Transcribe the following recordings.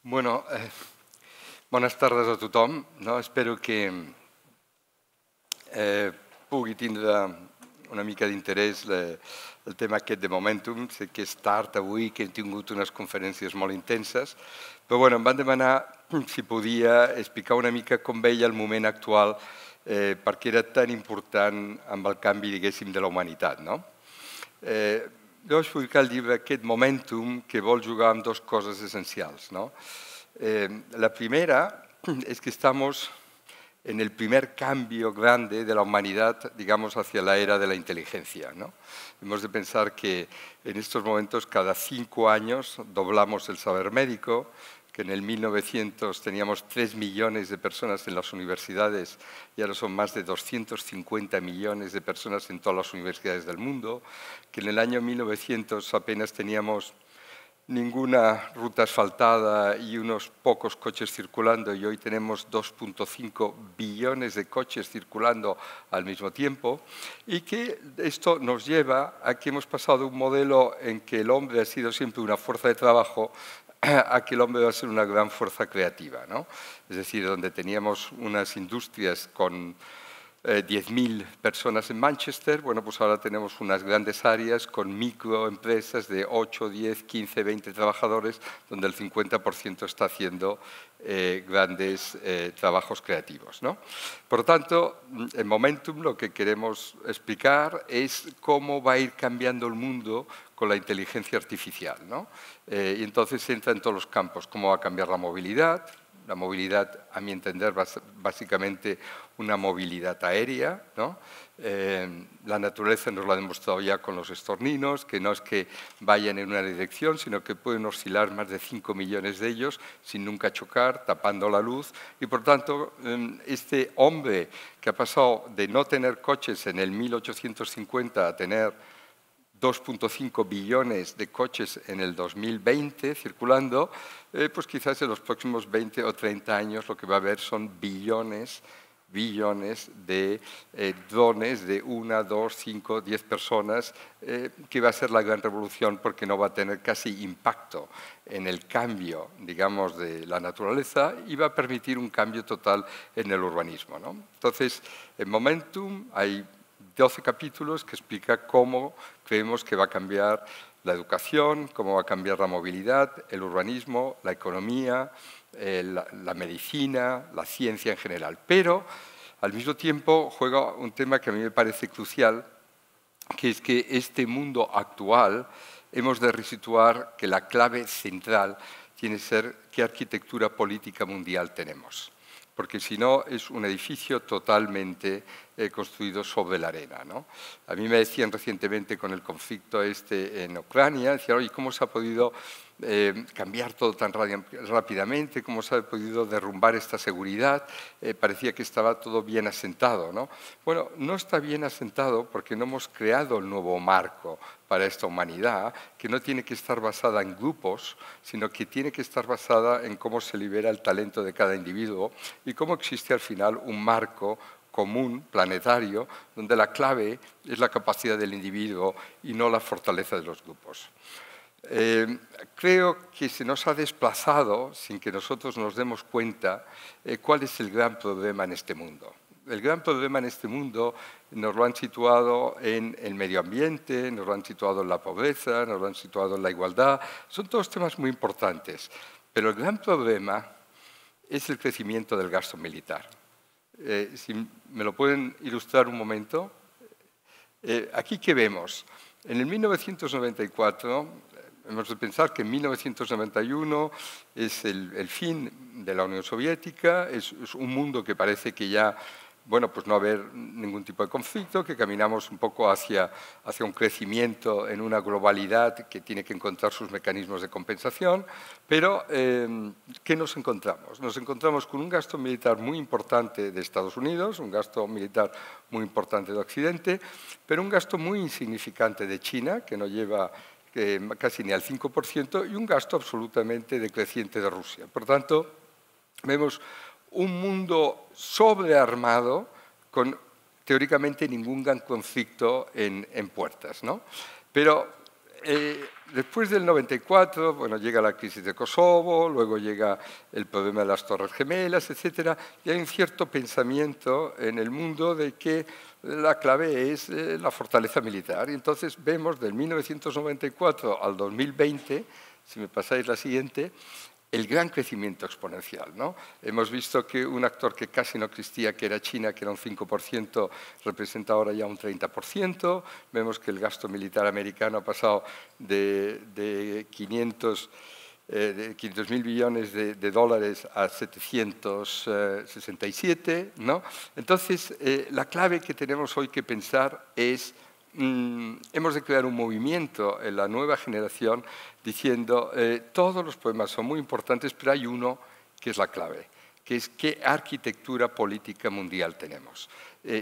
Bueno, bones tardes a tothom. No? Espero que pugui tindre una mica d'interès el tema aquest de Momentum. Sé que és tard avui, que hem tingut unes conferències molt intenses, però bueno, em van demanar si podia explicar una mica com veia el moment actual perquè era tan important amb el canvi, diguéssim, de la humanitat. No? Jo vaig publicar el llibre aquest Momentum, que vol jugar amb dues coses essencials. No? La primera es que estamos en el primer cambio grande de la humanidad, digamos, hacia la era de la inteligencia, ¿no? Hemos de pensar que en estos momentos cada 5 años doblamos el saber médico, que en el 1900 teníamos 3 millones de personas en las universidades y ahora son más de 250 millones de personas en todas las universidades del mundo, que en el año 1900 apenas teníamos ninguna ruta asfaltada y unos pocos coches circulando, y hoy tenemos 2,5 billones de coches circulando al mismo tiempo, y que esto nos lleva a que hemos pasado de un modelo en que el hombre ha sido siempre una fuerza de trabajo a que el hombre va a ser una gran fuerza creativa, ¿no? Es decir, donde teníamos unas industrias con 10.000 personas en Manchester, bueno, pues ahora tenemos unas grandes áreas con microempresas de 8, 10, 15, 20 trabajadores, donde el 50% está haciendo grandes trabajos creativos, ¿no? Por lo tanto, en Momentum lo que queremos explicar es cómo va a ir cambiando el mundo con la inteligencia artificial, ¿no? Y entonces entra en todos los campos, cómo va a cambiar la movilidad. La movilidad, a mi entender, va a ser básicamente una movilidad aérea, ¿no? La naturaleza nos lo ha demostrado ya con los estorninos, que no es que vayan en una dirección, sino que pueden oscilar más de 5 millones de ellos sin nunca chocar, tapando la luz. Y, por tanto, este hombre que ha pasado de no tener coches en el 1850 a tener 2,5 billones de coches en el 2020 circulando, pues quizás en los próximos 20 o 30 años lo que va a haber son billones de drones de 1, 2, 5, 10 personas, que va a ser la gran revolución porque no va a tener casi impacto en el cambio, digamos, de la naturaleza y va a permitir un cambio total en el urbanismo, ¿no? Entonces, en Momentum hay 12 capítulos que explica cómo creemos que va a cambiar la educación, cómo va a cambiar la movilidad, el urbanismo, la economía, la medicina, la ciencia en general. Pero, al mismo tiempo, juega un tema que a mí me parece crucial, que es que este mundo actual hemos de resituar que la clave central tiene que ser qué arquitectura política mundial tenemos. Porque si no es un edificio totalmente construido sobre la arena, ¿no? A mí me decían recientemente con el conflicto en Ucrania, decían, oye, ¿cómo se ha podido cambiar todo tan rápidamente? ¿Cómo se ha podido derrumbar esta seguridad? Parecía que estaba todo bien asentado, ¿no? Bueno, no está bien asentado porque no hemos creado el nuevo marco para esta humanidad, que no tiene que estar basada en grupos, sino que tiene que estar basada en cómo se libera el talento de cada individuo y cómo existe al final un marco común, planetario, donde la clave es la capacidad del individuo y no la fortaleza de los grupos. Creo que se nos ha desplazado, sin que nosotros nos demos cuenta, cuál es el gran problema en este mundo. El gran problema en este mundo nos lo han situado en el medio ambiente, nos lo han situado en la pobreza, nos lo han situado en la igualdad. Son todos temas muy importantes, pero el gran problema es el crecimiento del gasto militar. Si me lo pueden ilustrar un momento. Aquí, ¿qué vemos? En el 1994, hemos de pensar que en 1991 es el fin de la Unión Soviética, es un mundo que parece que ya, bueno, pues no va a haber ningún tipo de conflicto, que caminamos un poco hacia un crecimiento en una globalidad que tiene que encontrar sus mecanismos de compensación, pero ¿qué nos encontramos? Nos encontramos con un gasto militar muy importante de Estados Unidos, un gasto militar muy importante de Occidente, pero un gasto muy insignificante de China, que no lleva casi ni al 5%, y un gasto absolutamente decreciente de Rusia. Por tanto, vemos un mundo sobrearmado con teóricamente ningún gran conflicto en puertas, ¿no? Pero Después del 94, bueno, llega la crisis de Kosovo, luego llega el problema de las Torres Gemelas, etcétera, y hay un cierto pensamiento en el mundo de que la clave es la fortaleza militar. Y entonces vemos del 1994 al 2020, si me pasáis la siguiente, el gran crecimiento exponencial, ¿no? Hemos visto que un actor que casi no existía, que era China, que era un 5%, representa ahora ya un 30%. Vemos que el gasto militar americano ha pasado de 500.000 billones de dólares a 767, ¿no? Entonces, la clave que tenemos hoy que pensar es hemos de crear un movimiento en la nueva generación diciendo todos los problemas son muy importantes, pero hay uno que es la clave, que es qué arquitectura política mundial tenemos.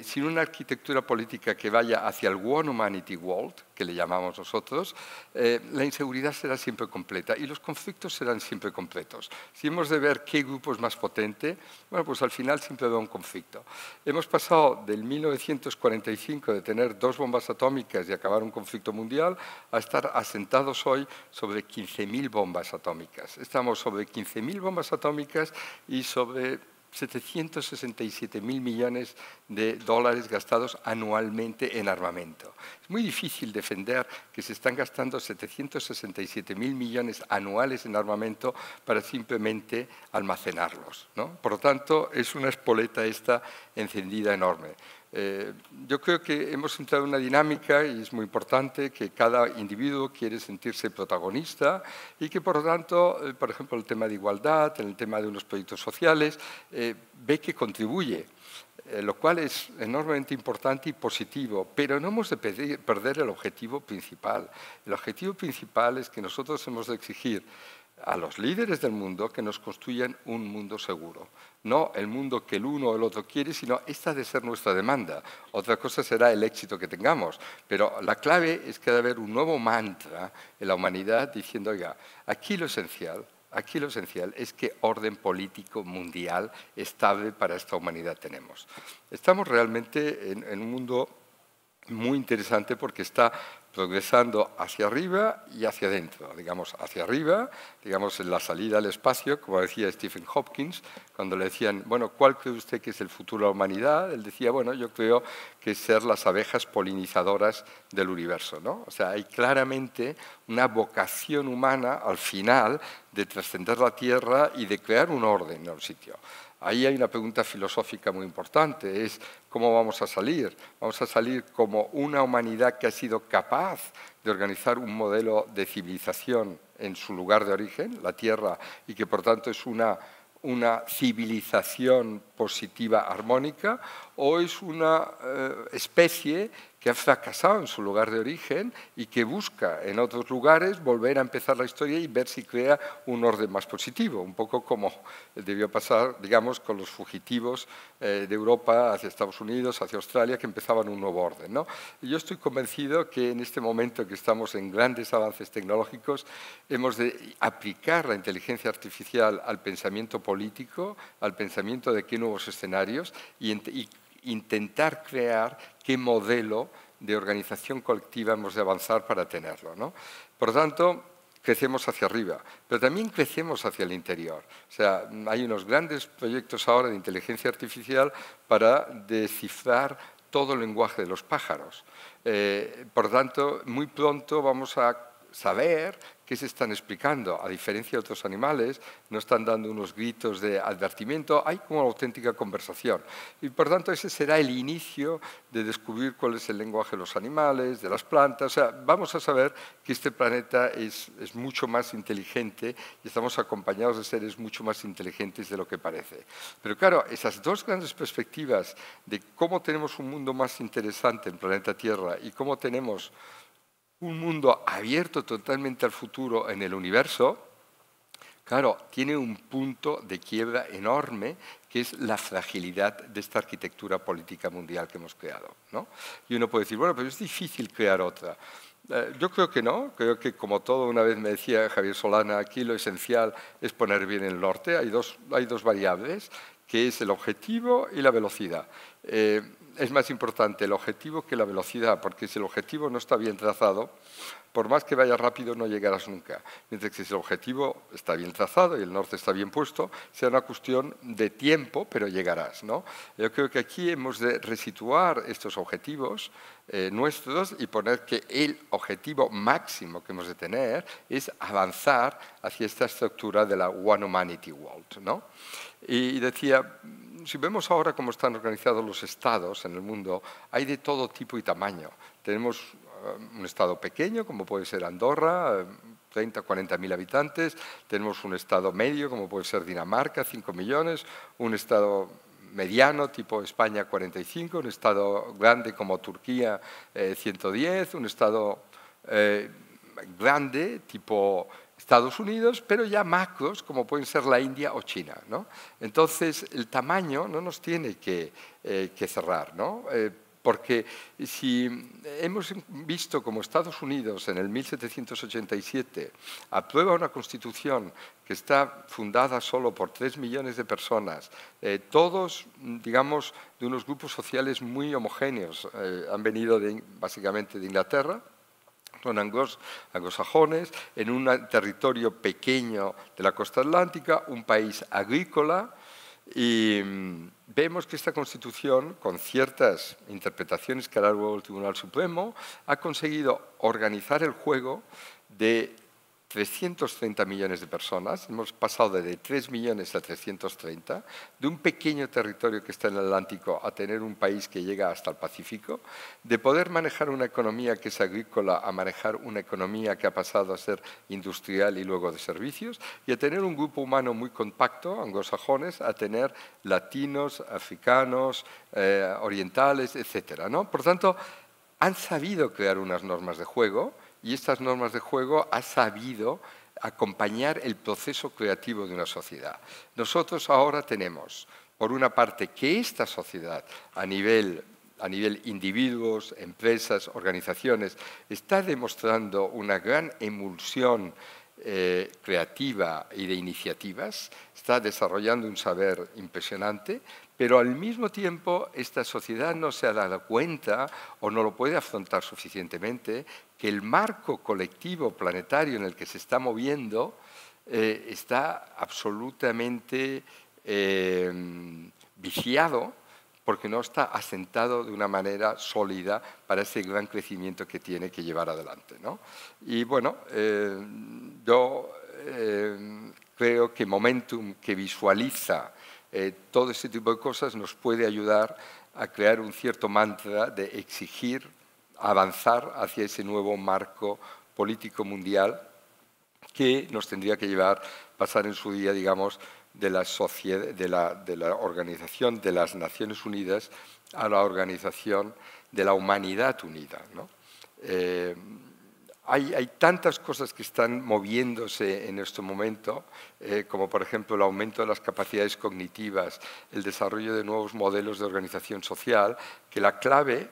Sin una arquitectura política que vaya hacia el One Humanity World, que le llamamos nosotros, la inseguridad será siempre completa y los conflictos serán siempre completos. Si hemos de ver qué grupo es más potente, bueno, pues al final siempre habrá un conflicto. Hemos pasado del 1945 de tener 2 bombas atómicas y acabar un conflicto mundial a estar asentados hoy sobre 15.000 bombas atómicas. Estamos sobre 15.000 bombas atómicas y sobre 767.000 millones de dólares gastados anualmente en armamento. Es muy difícil defender que se están gastando 767.000 millones anuales en armamento para simplemente almacenarlos, ¿no? Por lo tanto, es una espoleta esta encendida enorme. Yo creo que hemos entrado en una dinámica y es muy importante que cada individuo quiere sentirse protagonista y que, por lo tanto, por ejemplo, el tema de igualdad, en el tema de unos proyectos sociales, ve que contribuye, lo cual es enormemente importante y positivo, pero no hemos de perder el objetivo principal. El objetivo principal es que nosotros hemos de exigir a los líderes del mundo que nos construyan un mundo seguro. No el mundo que el uno o el otro quiere, sino esta ha de ser nuestra demanda. Otra cosa será el éxito que tengamos, pero la clave es que ha de haber un nuevo mantra en la humanidad diciendo, oiga, aquí lo esencial es que orden político mundial estable para esta humanidad tenemos. Estamos realmente en un mundo muy interesante porque está progresando hacia arriba y hacia adentro. Digamos, hacia arriba, digamos, en la salida al espacio, como decía Stephen Hopkins, cuando le decían, bueno, ¿cuál cree usted que es el futuro de la humanidad? Él decía, bueno, yo creo que es ser las abejas polinizadoras del universo, ¿no? O sea, hay claramente una vocación humana al final de trascender la Tierra y de crear un orden en un sitio. Ahí hay una pregunta filosófica muy importante, es ¿cómo vamos a salir? ¿Vamos a salir como una humanidad que ha sido capaz de organizar un modelo de civilización en su lugar de origen, la Tierra, y que por tanto es una civilización positiva armónica, o es una especie que ha fracasado en su lugar de origen y que busca en otros lugares volver a empezar la historia y ver si crea un orden más positivo, un poco como debió pasar, digamos, con los fugitivos de Europa hacia Estados Unidos, hacia Australia, que empezaban un nuevo orden, ¿no? Y yo estoy convencido que en este momento que estamos en grandes avances tecnológicos, hemos de aplicar la inteligencia artificial al pensamiento político, al pensamiento de qué nuevos escenarios y intentar crear qué modelo de organización colectiva hemos de avanzar para tenerlo, ¿no? Por lo tanto, crecemos hacia arriba, pero también crecemos hacia el interior. O sea, hay unos grandes proyectos ahora de inteligencia artificial para descifrar todo el lenguaje de los pájaros. Por lo tanto, muy pronto vamos a saber qué se están explicando. A diferencia de otros animales, no están dando unos gritos de advertimiento, hay como una auténtica conversación. Y por tanto, ese será el inicio de descubrir cuál es el lenguaje de los animales, de las plantas. O sea, vamos a saber que este planeta es mucho más inteligente y estamos acompañados de seres mucho más inteligentes de lo que parece. Pero claro, esas dos grandes perspectivas de cómo tenemos un mundo más interesante en el planeta Tierra y cómo tenemos un mundo abierto totalmente al futuro en el universo, claro, tiene un punto de quiebra enorme que es la fragilidad de esta arquitectura política mundial que hemos creado, ¿no? Y uno puede decir, bueno, pero es difícil crear otra. Yo creo que no, creo que como todo, una vez me decía Javier Solana, aquí lo esencial es poner bien el norte, hay dos variables, que es el objetivo y la velocidad. es más importante el objetivo que la velocidad, porque si el objetivo no está bien trazado, por más que vayas rápido no llegarás nunca. Mientras que si el objetivo está bien trazado y el norte está bien puesto, será una cuestión de tiempo, pero llegarás, ¿no? Yo creo que aquí hemos de resituar estos objetivos nuestros y poner que el objetivo máximo que hemos de tener es avanzar hacia esta estructura de la One Humanity World, ¿no? Y decía, si vemos ahora cómo están organizados los estados en el mundo, hay de todo tipo y tamaño. Tenemos un estado pequeño, como puede ser Andorra, 30 o 40.000 habitantes. Tenemos un estado medio, como puede ser Dinamarca, 5 millones. Un estado mediano, tipo España, 45. Un estado grande como Turquía, 110. Un estado grande, tipo Estados Unidos, pero ya macros, como pueden ser la India o China, ¿no? Entonces, el tamaño no nos tiene que cerrar, ¿no? Porque si hemos visto como Estados Unidos en el 1787 aprueba una constitución que está fundada solo por 3 millones de personas, todos, digamos, de unos grupos sociales muy homogéneos, han venido básicamente de Inglaterra, son anglosajones, en un territorio pequeño de la costa atlántica, un país agrícola, y vemos que esta Constitución, con ciertas interpretaciones que hará luego el Tribunal Supremo, ha conseguido organizar el juego de 330 millones de personas. Hemos pasado de 3 millones a 330, de un pequeño territorio que está en el Atlántico a tener un país que llega hasta el Pacífico, de poder manejar una economía que es agrícola a manejar una economía que ha pasado a ser industrial y luego de servicios, y a tener un grupo humano muy compacto, anglosajones, a tener latinos, africanos, orientales, etc., ¿no? Por tanto, han sabido crear unas normas de juego, y estas normas de juego han sabido acompañar el proceso creativo de una sociedad. Nosotros ahora tenemos, por una parte, que esta sociedad a nivel individuos, empresas, organizaciones, está demostrando una gran emulsión creativa y de iniciativas, está desarrollando un saber impresionante, pero al mismo tiempo esta sociedad no se ha dado cuenta o no lo puede afrontar suficientemente que el marco colectivo planetario en el que se está moviendo está absolutamente viciado porque no está asentado de una manera sólida para ese gran crecimiento que tiene que llevar adelante, ¿no? Y bueno, yo creo que Momentum, que visualiza todo ese tipo de cosas, nos puede ayudar a crear un cierto mantra de exigir, avanzar hacia ese nuevo marco político mundial que nos tendría que llevar, pasar en su día, digamos, de la Organización de las Naciones Unidas a la Organización de la Humanidad Unida, ¿no? Hay tantas cosas que están moviéndose en este momento, como por ejemplo el aumento de las capacidades cognitivas, el desarrollo de nuevos modelos de organización social, que la clave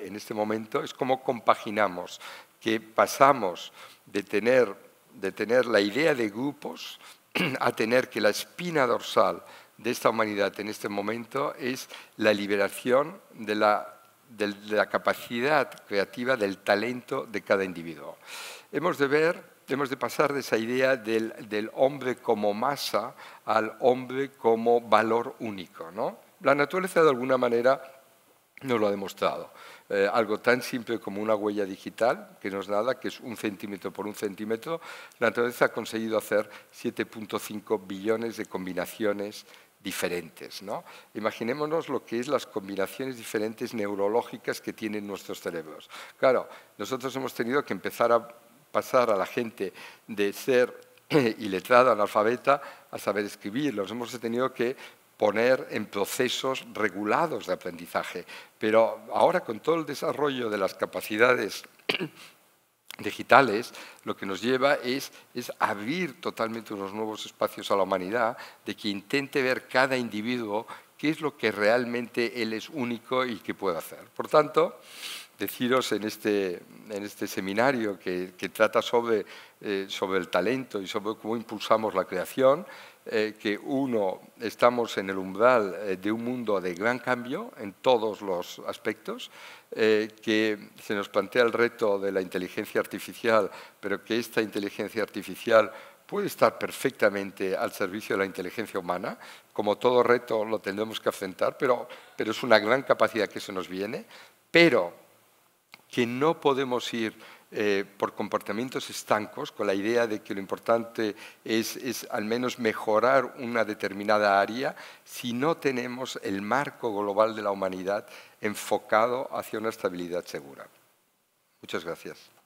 en este momento es cómo compaginamos, que pasamos de tener la idea de grupos a tener que la espina dorsal de esta humanidad en este momento es la liberación de la capacidad creativa, del talento de cada individuo. Hemos de pasar de esa idea del hombre como masa al hombre como valor único, ¿no? La naturaleza, de alguna manera, nos lo ha demostrado. Algo tan simple como una huella digital, que no es nada, que es 1 centímetro por 1 centímetro, la naturaleza ha conseguido hacer 7,5 billones de combinaciones diferentes, ¿no? Imaginémonos lo que es las combinaciones diferentes neurológicas que tienen nuestros cerebros. Claro, nosotros hemos tenido que empezar a pasar a la gente de ser iletrada, analfabeta, a saber escribir. Los hemos tenido que poner en procesos regulados de aprendizaje. Pero ahora, con todo el desarrollo de las capacidades digitales, lo que nos lleva es abrir totalmente unos nuevos espacios a la humanidad, de que intente ver cada individuo qué es lo que realmente él es único y qué puede hacer. Por tanto, deciros en este seminario que trata sobre el talento y sobre cómo impulsamos la creación, que estamos en el umbral de un mundo de gran cambio en todos los aspectos, que se nos plantea el reto de la inteligencia artificial, pero que esta inteligencia artificial puede estar perfectamente al servicio de la inteligencia humana. Como todo reto lo tendremos que afrontar, pero es una gran capacidad que se nos viene, pero que no podemos ir por comportamientos estancos, con la idea de que lo importante es al menos mejorar una determinada área, si no tenemos el marco global de la humanidad enfocado hacia una estabilidad segura. Muchas gracias.